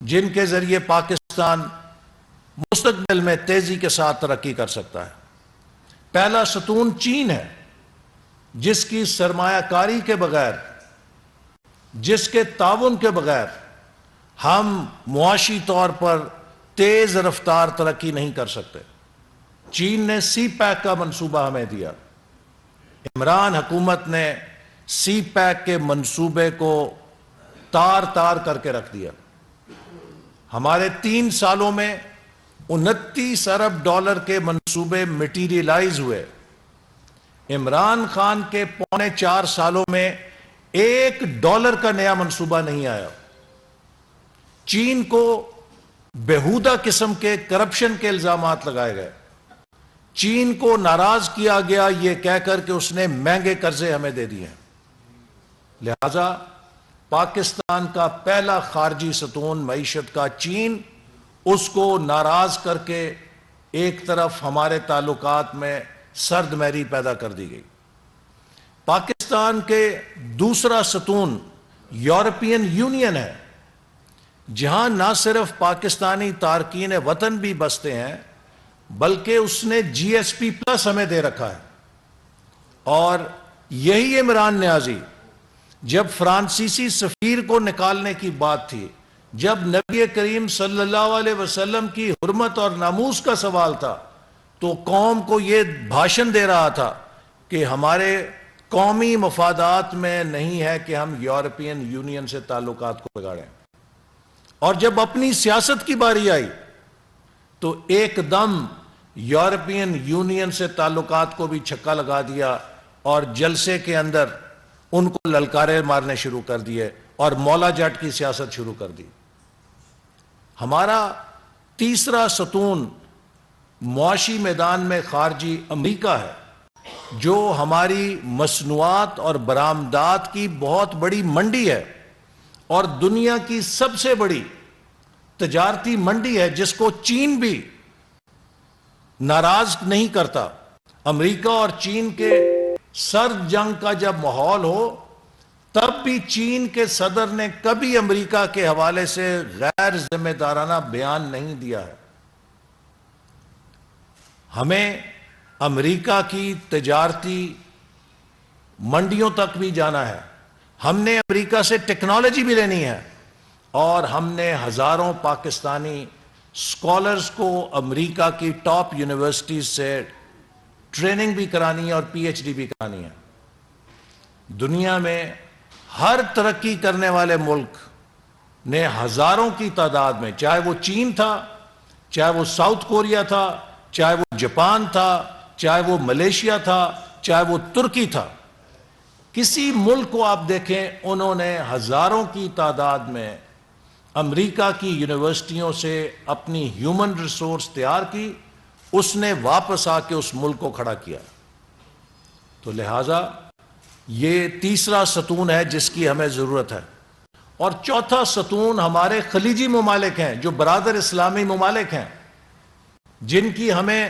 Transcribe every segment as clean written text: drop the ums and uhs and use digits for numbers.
جن کے ذریعے پاکستان مستقبل میں تیزی کے ساتھ ترقی کر سکتا ہے۔ پہلا ستون چین ہے، جس کی سرمایہ کاری کے بغیر، جس کے تعاون کے بغیر ہم معاشی طور پر تیز رفتار ترقی نہیں کر سکتے۔ چین نے سی پیک کا منصوبہ ہمیں دیا، عمران حکومت نے سی پیک کے منصوبے کو تار تار کر کے رکھ دیا۔ ہمارے 3 سالوں میں 29 ارب ڈالر کے منصوبے مٹیریلائز ہوئے۔ عمران خان کے 3.25 سالوں میں $1 کا نیا منصوبہ نہیں آیا۔ چین کو بےہودہ قسم کے کرپشن کے الزامات لگائے گئے۔ چین کو ناراض کیا گیا یہ کہہ کر کہ اس نے مہنگے قرضے ہمیں دے دیے۔ لہذا پاکستان کا پہلا خارجی ستون معیشت کا چین، اس کو ناراض کر کے ایک طرف ہمارے تعلقات میں سرد مہری پیدا کر دی گئی۔ پاکستان کے دوسرا ستون یورپین یونین ہے، جہاں نہ صرف پاکستانی تارکین وطن بھی بستے ہیں بلکہ اس نے جی ایس پی پلس ہمیں دے رکھا ہے۔ اور یہی عمران نیازی جب فرانسیسی سفیر کو نکالنے کی بات تھی، جب نبی کریم صلی اللہ علیہ وسلم کی حرمت اور ناموس کا سوال تھا، تو قوم کو یہ بھاشن دے رہا تھا کہ ہمارے قومی مفادات میں نہیں ہے کہ ہم یورپین یونین سے تعلقات کو بگاڑیں۔ اور جب اپنی سیاست کی باری آئی تو ایک دم یورپین یونین سے تعلقات کو بھی چھکا لگا دیا اور جلسے کے اندر ان کو للکارے مارنے شروع کر دیے اور مولا جٹ کی سیاست شروع کر دی۔ ہمارا تیسرا ستون معاشی میدان میں خارجی امریکہ ہے، جو ہماری مصنوعات اور برآمدات کی بہت بڑی منڈی ہے اور دنیا کی سب سے بڑی تجارتی منڈی ہے، جس کو چین بھی ناراض نہیں کرتا۔ امریکہ اور چین کے سرد جنگ کا جب ماحول ہو، تب بھی چین کے صدر نے کبھی امریکہ کے حوالے سے غیر ذمہ دارانہ بیان نہیں دیا ہے۔ ہمیں امریکہ کی تجارتی منڈیوں تک بھی جانا ہے، ہم نے امریکہ سے ٹیکنالوجی بھی لینی ہے، اور ہم نے ہزاروں پاکستانی اسکالرز کو امریکہ کی ٹاپ یونیورسٹیز سے ٹریننگ بھی کرانی ہے اور پی ایچ ڈی بھی کرانی ہے۔ دنیا میں ہر ترقی کرنے والے ملک نے ہزاروں کی تعداد میں، چاہے وہ چین تھا، چاہے وہ ساؤتھ کوریا تھا، چاہے وہ جاپان تھا، چاہے وہ ملیشیا تھا، چاہے وہ ترکی تھا، کسی ملک کو آپ دیکھیں انہوں نے ہزاروں کی تعداد میں امریکہ کی یونیورسٹیوں سے اپنی ہیومن ریسورس تیار کی، اس نے واپس آ کے اس ملک کو کھڑا کیا۔ تو لہٰذا یہ تیسرا ستون ہے جس کی ہمیں ضرورت ہے۔ اور چوتھا ستون ہمارے خلیجی ممالک ہیں، جو برادر اسلامی ممالک ہیں، جن کی ہمیں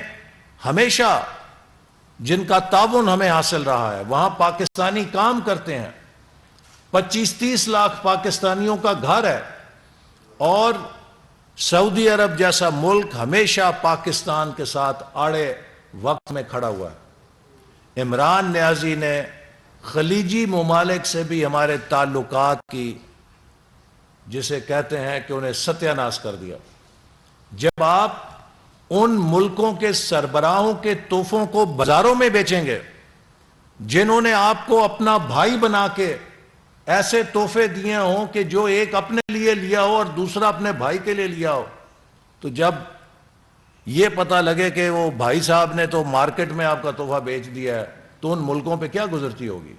ہمیشہ، جن کا تعاون ہمیں حاصل رہا ہے۔ وہاں پاکستانی کام کرتے ہیں، 25-30 لاکھ پاکستانیوں کا گھر ہے، اور سعودی عرب جیسا ملک ہمیشہ پاکستان کے ساتھ آڑے وقت میں کھڑا ہوا ہے۔ عمران نیازی نے خلیجی ممالک سے بھی ہمارے تعلقات کی، جسے کہتے ہیں کہ انہیں ستیہ ناش کر دیا۔ جب آپ ان ملکوں کے سربراہوں کے تحفوں کو بازاروں میں بیچیں گے، جنہوں نے آپ کو اپنا بھائی بنا کے ایسے تحفے دیے ہوں کہ جو ایک اپنے لیے لیا ہو اور دوسرا اپنے بھائی کے لیے لیا ہو، تو جب یہ پتہ لگے کہ وہ بھائی صاحب نے تو مارکیٹ میں آپ کا تحفہ بیچ دیا ہے، تو ان ملکوں پہ کیا گزرتی ہوگی؟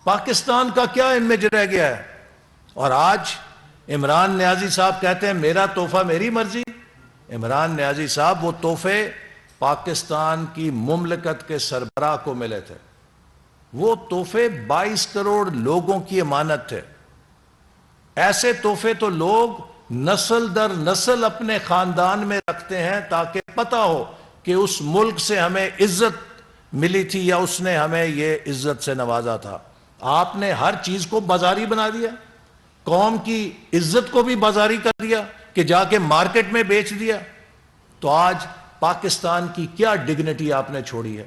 پاکستان کا کیا امیج رہ گیا ہے؟ اور آج عمران نیازی صاحب کہتے ہیں میرا تحفہ میری مرضی۔ عمران نیازی صاحب وہ تحفے پاکستان کی مملکت کے سربراہ کو ملے تھے، وہ تحفے 22 کروڑ لوگوں کی امانت تھے۔ ایسے تحفے تو لوگ نسل در نسل اپنے خاندان میں رکھتے ہیں تاکہ پتہ ہو کہ اس ملک سے ہمیں عزت ملی تھی یا اس نے ہمیں یہ عزت سے نوازا تھا۔ آپ نے ہر چیز کو بازاری بنا دیا، قوم کی عزت کو بھی بازاری کر دیا، کہ جا کے مارکیٹ میں بیچ دیا، تو آج پاکستان کی کیا ڈگنیٹی آپ نے چھوڑی ہے؟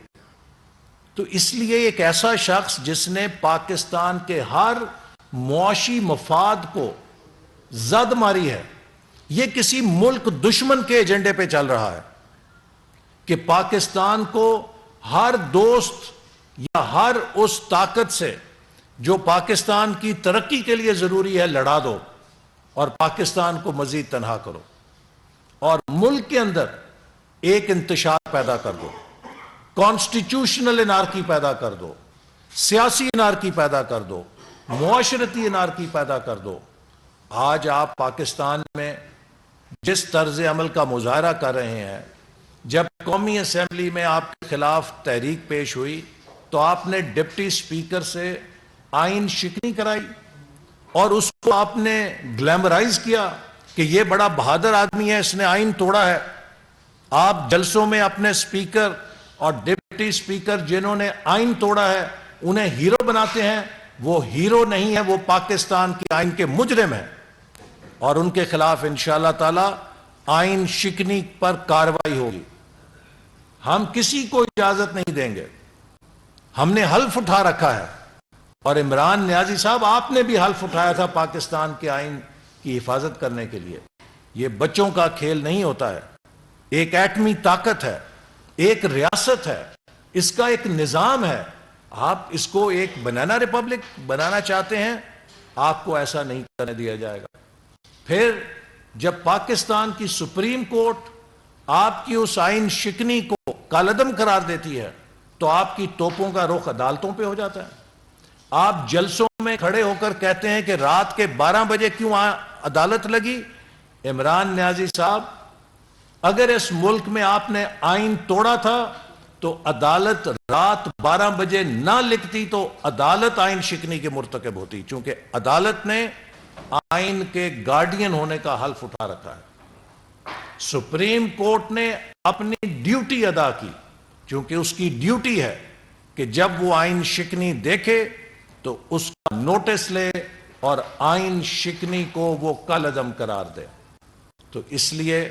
تو اس لیے ایک ایسا شخص جس نے پاکستان کے ہر معاشی مفاد کو زد ماری ہے، یہ کسی ملک دشمن کے ایجنڈے پہ چل رہا ہے کہ پاکستان کو ہر دوست یا ہر اس طاقت سے جو پاکستان کی ترقی کے لیے ضروری ہے لڑا دو اور پاکستان کو مزید تنہا کرو، اور ملک کے اندر ایک انتشار پیدا کر دو، کانسٹیٹیوشنل انارکی پیدا کر دو، سیاسی انارکی پیدا کر دو، معاشرتی انارکی پیدا کر دو۔ آج آپ پاکستان میں جس طرز عمل کا مظاہرہ کر رہے ہیں، جب قومی اسمبلی میں آپ کے خلاف تحریک پیش ہوئی تو آپ نے ڈپٹی اسپیکر سے آئین شکنی کرائی اور اس کو آپ نے گلیمرائز کیا کہ یہ بڑا بہادر آدمی ہے، اس نے آئین توڑا ہے۔ آپ جلسوں میں اپنے اسپیکر اور ڈپٹی اسپیکر جنہوں نے آئین توڑا ہے انہیں ہیرو بناتے ہیں۔ وہ ہیرو نہیں ہے، وہ پاکستان کے آئین کے مجرم ہیں، اور ان کے خلاف انشاءاللہ تعالی آئین شکنی پر کارروائی ہوگی۔ ہم کسی کو اجازت نہیں دیں گے۔ ہم نے حلف اٹھا رکھا ہے، اور عمران نیازی صاحب آپ نے بھی حلف اٹھایا تھا پاکستان کے آئین کی حفاظت کرنے کے لیے۔ یہ بچوں کا کھیل نہیں ہوتا ہے، ایک ایٹمی طاقت ہے، ایک ریاست ہے، اس کا ایک نظام ہے۔ آپ اس کو ایک بنانا ریپبلک بنانا چاہتے ہیں، آپ کو ایسا نہیں کرنے دیا جائے گا۔ پھر جب پاکستان کی سپریم کورٹ آپ کی اس آئین شکنی کو کالعدم قرار دیتی ہے تو آپ کی توپوں کا رخ عدالتوں پہ ہو جاتا ہے۔ آپ جلسوں میں کھڑے ہو کر کہتے ہیں کہ رات کے 12 بجے کیوں عدالت لگی؟ عمران نیازی صاحب، اگر اس ملک میں آپ نے آئین توڑا تھا تو عدالت رات 12 بجے نہ لکھتی تو عدالت آئین شکنی کے مرتکب ہوتی، چونکہ عدالت نے آئین کے گارڈین ہونے کا حلف اٹھا رکھا ہے۔ سپریم کورٹ نے اپنی ڈیوٹی ادا کی، چونکہ اس کی ڈیوٹی ہے کہ جب وہ آئین شکنی دیکھے تو اس کا نوٹس لے اور آئین شکنی کو وہ کالعدم قرار دے۔ تو اس لیے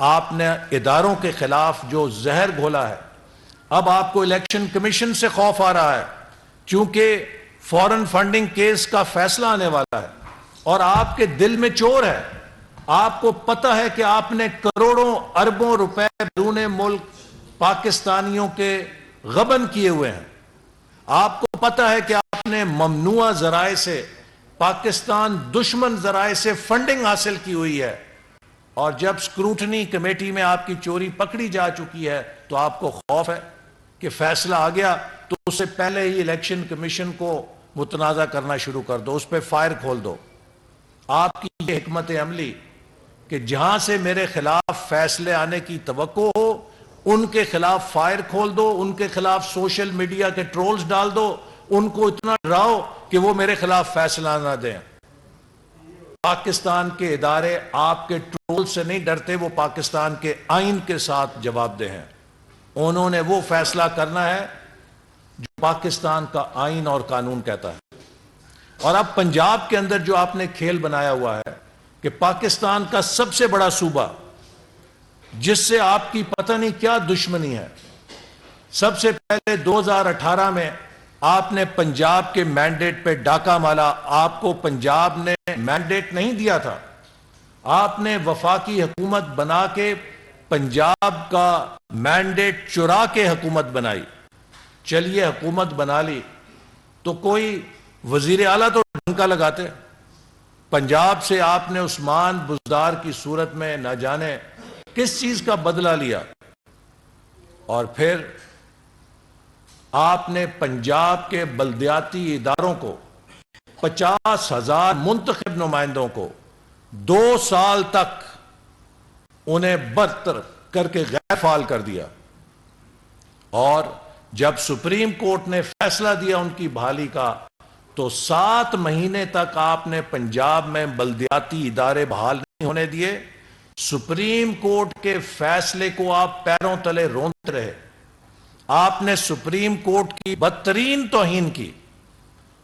آپ نے اداروں کے خلاف جو زہر گھولا ہے، اب آپ کو الیکشن کمیشن سے خوف آ رہا ہے، چونکہ فورن فنڈنگ کیس کا فیصلہ آنے والا ہے اور آپ کے دل میں چور ہے۔ آپ کو پتہ ہے کہ آپ نے کروڑوں اربوں روپے بیرون ملک پاکستانیوں کے غبن کیے ہوئے ہیں۔ آپ کو پتہ ہے کہ آپ نے ممنوعہ ذرائع سے، پاکستان دشمن ذرائع سے فنڈنگ حاصل کی ہوئی ہے، اور جب سکروٹنی کمیٹی میں آپ کی چوری پکڑی جا چکی ہے تو آپ کو خوف ہے کہ فیصلہ آ گیا تو اس سے پہلے ہی الیکشن کمیشن کو متنازع کرنا شروع کر دو، اس پہ فائر کھول دو۔ آپ کی یہ حکمت عملی کہ جہاں سے میرے خلاف فیصلے آنے کی توقع ہو ان کے خلاف فائر کھول دو، ان کے خلاف سوشل میڈیا کے ٹرولز ڈال دو، ان کو اتنا ڈراؤ کہ وہ میرے خلاف فیصلہ نہ دیں۔ پاکستان کے ادارے آپ کے ٹرول سے نہیں ڈرتے، وہ پاکستان کے آئین کے ساتھ جواب دہ ہیں۔ انہوں نے وہ فیصلہ کرنا ہے جو پاکستان کا آئین اور قانون کہتا ہے۔ اور اب پنجاب کے اندر جو آپ نے کھیل بنایا ہوا ہے کہ پاکستان کا سب سے بڑا صوبہ جس سے آپ کی پتہ نہیں کیا دشمنی ہے، سب سے پہلے 2018 میں آپ نے پنجاب کے مینڈیٹ پہ ڈاکہ مالا۔ آپ کو پنجاب نے مینڈیٹ نہیں دیا تھا، آپ نے وفاقی حکومت بنا کے پنجاب کا مینڈیٹ چرا کے حکومت بنائی۔ چلیے حکومت بنا لی تو کوئی وزیر اعلیٰ تو ڈنکا لگاتے۔ پنجاب سے آپ نے عثمان بزدار کی صورت میں نہ جانے کس چیز کا بدلہ لیا، اور پھر آپ نے پنجاب کے بلدیاتی اداروں کو 50,000 منتخب نمائندوں کو 2 سال تک انہیں برطرف کر کے غیر فعال کر دیا، اور جب سپریم کورٹ نے فیصلہ دیا ان کی بحالی کا تو 7 مہینے تک آپ نے پنجاب میں بلدیاتی ادارے بحال نہیں ہونے دیے۔ سپریم کورٹ کے فیصلے کو آپ پیروں تلے روندتے رہے۔ آپ نے سپریم کورٹ کی بدترین توہین کی۔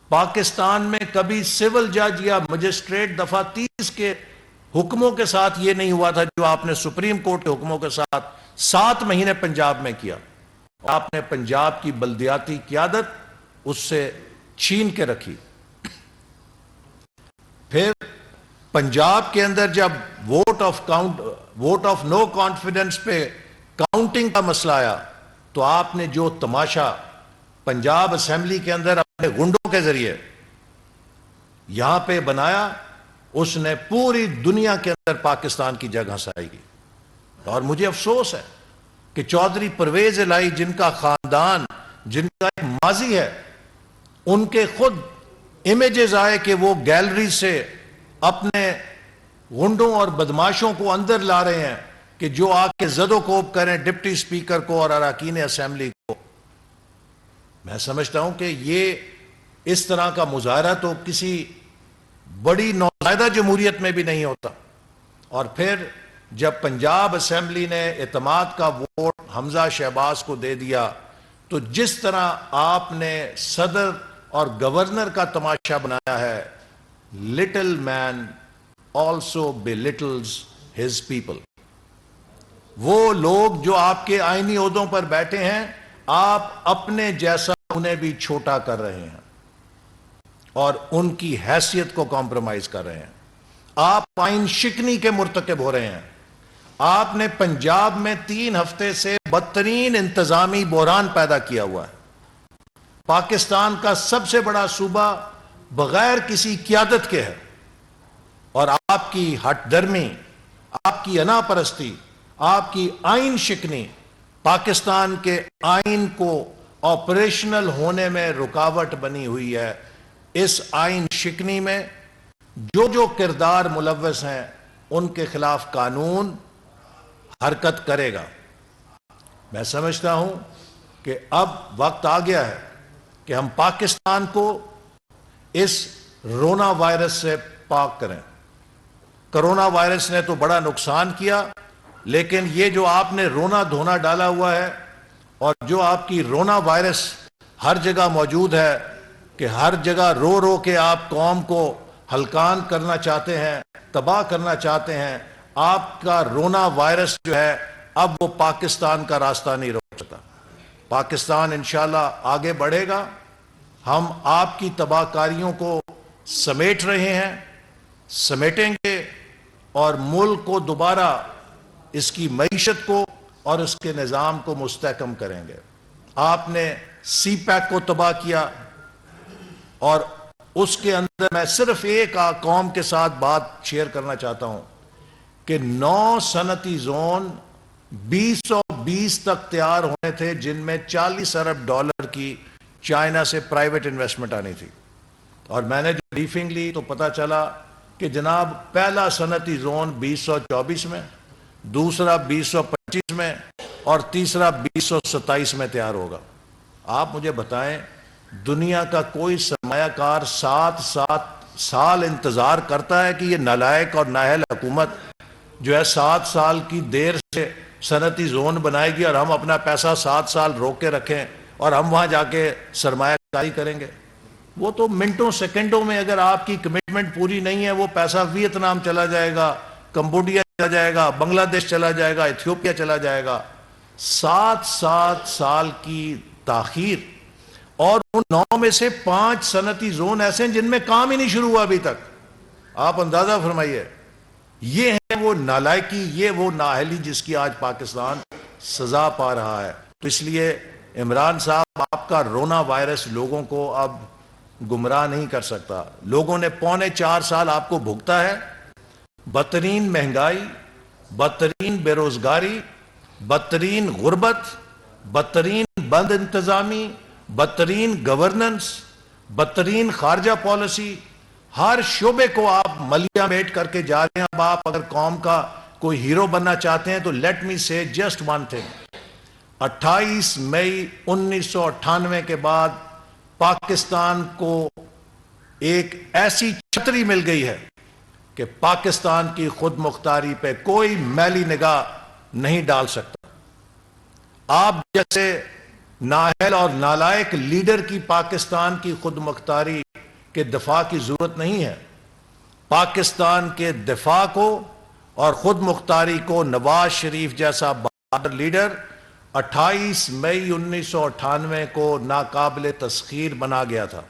پاکستان میں کبھی سول جج یا مجسٹریٹ دفعہ 30 کے حکموں کے ساتھ یہ نہیں ہوا تھا جو آپ نے سپریم کورٹ کے حکموں کے ساتھ 7 مہینے پنجاب میں کیا. آپ نے پنجاب کی بلدیاتی قیادت اس سے چھین کے رکھی. پھر پنجاب کے اندر جب ووٹ آف نو کانفیڈنس پہ کاؤنٹنگ کا مسئلہ آیا تو آپ نے جو تماشا پنجاب اسمبلی کے اندر اپنے گنڈوں کے ذریعے یہاں پہ بنایا، اس نے پوری دنیا کے اندر پاکستان کی جگہ ہنسائی گئی. اور مجھے افسوس ہے کہ چودھری پرویز الہی جن کا خاندان، جن کا ایک ماضی ہے، ان کے خود امیجز آئے کہ وہ گیلری سے اپنے غنڈوں اور بدماشوں کو اندر لا رہے ہیں کہ جو آ کے زد و کوب کریں ڈپٹی سپیکر کو اور اراکین اسمبلی کو. میں سمجھتا ہوں کہ یہ اس طرح کا مظاہرہ تو کسی بڑی نوزائیدہ جمہوریت میں بھی نہیں ہوتا. اور پھر جب پنجاب اسمبلی نے اعتماد کا ووٹ حمزہ شہباز کو دے دیا تو جس طرح آپ نے صدر اور گورنر کا تماشا بنایا ہے، لٹل مین آلسو بلیٹلز ہز پیپل. وہ لوگ جو آپ کے آئینی عہدوں پر بیٹھے ہیں، آپ اپنے جیسا انہیں بھی چھوٹا کر رہے ہیں اور ان کی حیثیت کو کمپرومائز کر رہے ہیں. آپ آئین شکنی کے مرتکب ہو رہے ہیں. آپ نے پنجاب میں 3 ہفتے سے بدترین انتظامی بحران پیدا کیا ہوا ہے. پاکستان کا سب سے بڑا صوبہ بغیر کسی قیادت کے ہے، اور آپ کی ہٹ درمی، آپ کی انا پرستی، آپ کی آئین شکنی پاکستان کے آئین کو آپریشنل ہونے میں رکاوٹ بنی ہوئی ہے. اس آئین شکنی میں جو کردار ملوث ہیں ان کے خلاف قانون حرکت کرے گا. میں سمجھتا ہوں کہ اب وقت آ گیا ہے کہ ہم پاکستان کو اس رونا وائرس سے پاک کریں. کرونا وائرس نے تو بڑا نقصان کیا، لیکن یہ جو آپ نے رونا دھونا ڈالا ہوا ہے اور جو آپ کی رونا وائرس ہر جگہ موجود ہے کہ ہر جگہ رو رو کے آپ قوم کو ہلکان کرنا چاہتے ہیں، تباہ کرنا چاہتے ہیں، آپ کا رونا وائرس جو ہے اب وہ پاکستان کا راستہ نہیں روک سکتا. پاکستان انشاءاللہ آگے بڑھے گا. ہم آپ کی تباہ کاریوں کو سمیٹ رہے ہیں، سمیٹیں گے اور ملک کو دوبارہ اس کی معیشت کو اور اس کے نظام کو مستحکم کریں گے. آپ نے سی پیک کو تباہ کیا اور اس کے اندر میں صرف ایک قوم کے ساتھ بات شیئر کرنا چاہتا ہوں کہ 9 صنعتی زون 2020 تک تیار ہونے تھے، جن میں $40 ارب کی چائنا سے پرائیویٹ انویسٹمنٹ آنی تھی. اور میں نے جو بریفنگ لی تو پتا چلا کہ جناب پہلا صنعتی زون 2024 میں، دوسرا 2025 میں اور تیسرا 2027 میں تیار ہوگا. آپ مجھے بتائیں، دنیا کا کوئی سرمایہ کار 7 سال انتظار کرتا ہے کہ یہ نالائق اور نااہل حکومت جو ہے 7 سال کی دیر سے صنعتی زون بنائے گی اور ہم اپنا پیسہ 7 سال روک کے رکھیں اور ہم وہاں جا کے سرمایہ کاری کریں گے؟ وہ تو منٹوں سیکنڈوں میں، اگر آپ کی کمٹمنٹ پوری نہیں ہے، وہ پیسہ ویتنام چلا جائے گا، کمبوڈیا چلا جائے گا، بنگلہ دیش چلا جائے گا، ایتھیوپیا چلا جائے گا. 7 سال کی تاخیر. اور ان 9 میں سے 5 صنعتی زون ایسے ہیں جن میں کام ہی نہیں شروع ہوا ابھی تک. آپ اندازہ فرمائیے. یہ ہے وہ نالائکی، یہ وہ نااہلی جس کی آج پاکستان سزا پا رہا ہے. تو اس لیے عمران صاحب، آپ کا رونا وائرس لوگوں کو اب گمراہ نہیں کر سکتا. لوگوں نے 4.25 سال آپ کو بھگتا ہے. بدترین مہنگائی، بدترین بے روزگاری، بدترین غربت، بدترین بند انتظامی، بدترین گورننس، بدترین خارجہ پالیسی، ہر شعبے کو آپ ملیا میٹ کر کے جا رہے ہیں. اب آپ اگر قوم کا کوئی ہیرو بننا چاہتے ہیں تو لیٹ می سے جسٹ ون تھنگ. 28 مئی 1998 کے بعد پاکستان کو ایک ایسی چھتری مل گئی ہے کہ پاکستان کی خود مختاری پہ کوئی میلی نگاہ نہیں ڈال سکتا. آپ جیسے نااہل اور نالائق لیڈر کی پاکستان کی خود مختاری کے دفاع کی ضرورت نہیں ہے. پاکستان کے دفاع کو اور خود مختاری کو نواز شریف جیسا بہادر لیڈر 28 مئی 1998 کو ناقابل تسخیر بنا گیا تھا۔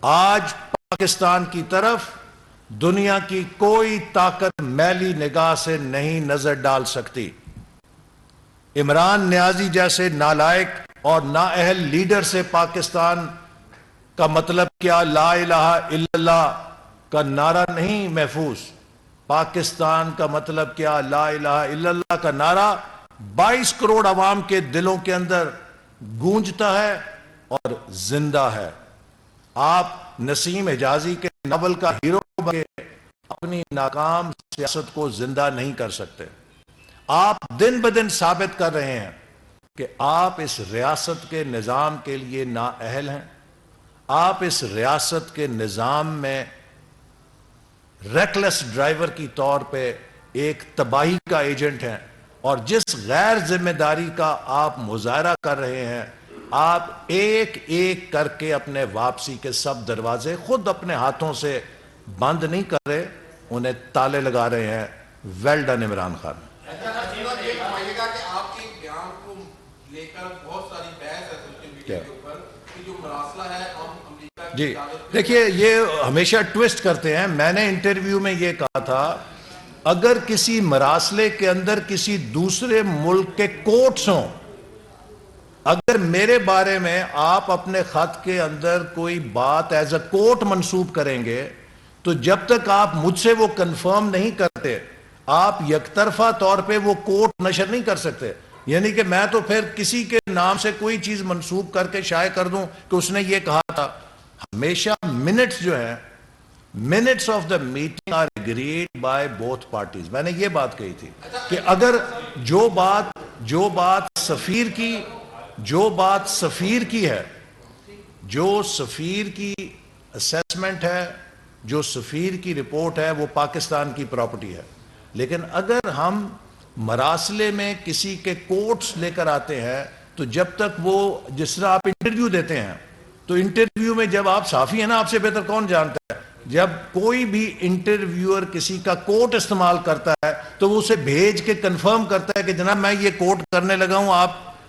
آج پاکستان کی طرف دنیا کی کوئی طاقت میلی نگاہ سے نہیں نظر ڈال سکتی۔ عمران نیازی جیسے نالائق اور نااہل لیڈر سے پاکستان کا مطلب کیا لا الہ الا اللہ کا نعرہ نہیں محفوظ؟ پاکستان کا مطلب کیا لا الہ الا اللہ کا نعرہ 22 کروڑ عوام کے دلوں کے اندر گونجتا ہے اور زندہ ہے۔ آپ نسیم حجازی کے ناول کا ہیرو بن کے اپنی ناکام سیاست کو زندہ نہیں کر سکتے۔ آپ دن بدن ثابت کر رہے ہیں کہ آپ اس ریاست کے نظام کے لیے نااہل ہیں۔ آپ اس ریاست کے نظام میں ریکلیس ڈرائیور کی طور پہ ایک تباہی کا ایجنٹ ہیں، اور جس غیر ذمہ داری کا آپ مظاہرہ کر رہے ہیں، آپ ایک ایک کر کے اپنے واپسی کے سب دروازے خود اپنے ہاتھوں سے بند نہیں کر رہے، انہیں تالے لگا رہے ہیں۔ Well done Imran Khan. آپ کے بیان کو لے کر بہت ساری بحث ہے سوشل میڈیا کے اوپر کہ جو مراسلہ ہے امریکہ جی دیکھیے، یہ ہمیشہ ٹویسٹ کرتے ہیں۔ میں نے انٹرویو میں یہ کہا تھا، اگر کسی مراسلے کے اندر کسی دوسرے ملک کے کوٹس ہوں، اگر میرے بارے میں آپ اپنے خط کے اندر کوئی بات ایز اے کوٹ منسوب کریں گے، تو جب تک آپ مجھ سے وہ کنفرم نہیں کرتے، آپ یک طرفہ طور پہ وہ کوٹ نشر نہیں کر سکتے۔ یعنی کہ میں تو پھر کسی کے نام سے کوئی چیز منسوب کر کے شائع کر دوں کہ اس نے یہ کہا تھا۔ ہمیشہ منٹس جو ہیں، minutes of the meeting are agreed by both parties. میں نے یہ بات کہی تھی کہ اگر جو بات سفیر کی ہے، جو سفیر کی اسیسمنٹ ہے، جو سفیر کی رپورٹ ہے، وہ پاکستان کی پراپرٹی ہے۔ لیکن اگر ہم مراسلے میں کسی کے کوٹس لے کر آتے ہیں، تو جب تک وہ، جس طرح آپ انٹرویو دیتے ہیں، تو انٹرویو میں جب آپ صحافی ہیں نا، آپ سے بہتر کون جانتا ہے، جب کوئی بھی انٹرویور کسی کا کوٹ استعمال کرتا ہے تو وہ اسے بھیج کے کنفرم کرتا ہے کہ جناب میں یہ کوٹ کرنے لگا ہوں، آپ